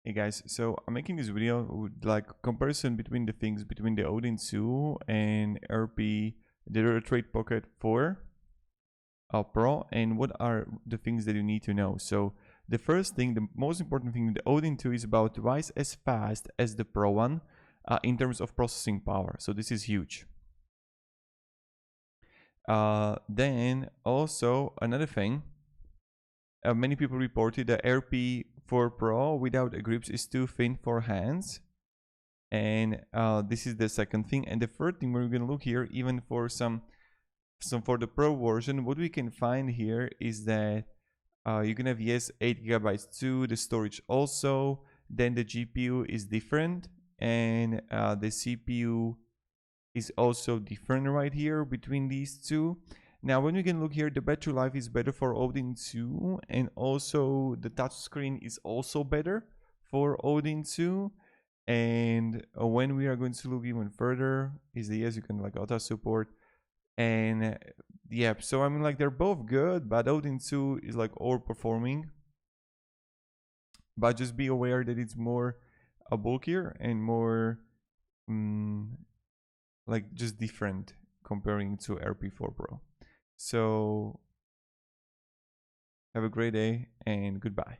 Hey guys, so I'm making this video with like comparison between the things between the Odin 2 and RP, the Retroid Pocket 4 Pro, and what are the things that you need to know. So the first thing, the most important thing, the Odin 2 is about twice as fast as the Pro one in terms of processing power. So this is huge. Then also another thing, many people reported that RP4 Pro without grips is too thin for hands. And this is the second thing. And the third thing, we're gonna look here, even for some for the Pro version, what we can find here is that you can have, yes, 8 gigabytes too, the storage also, then the GPU is different, and the CPU is also different right here between these two. Now when we can look here, the battery life is better for Odin 2, and also the touchscreen is also better for Odin 2. And when we are going to look even further, is the, yes, you can like auto support. And yeah, so I mean, like, they're both good, but Odin 2 is like overperforming. But just be aware that it's more bulkier and more like just different comparing to RP4 Pro. So have a great day and goodbye.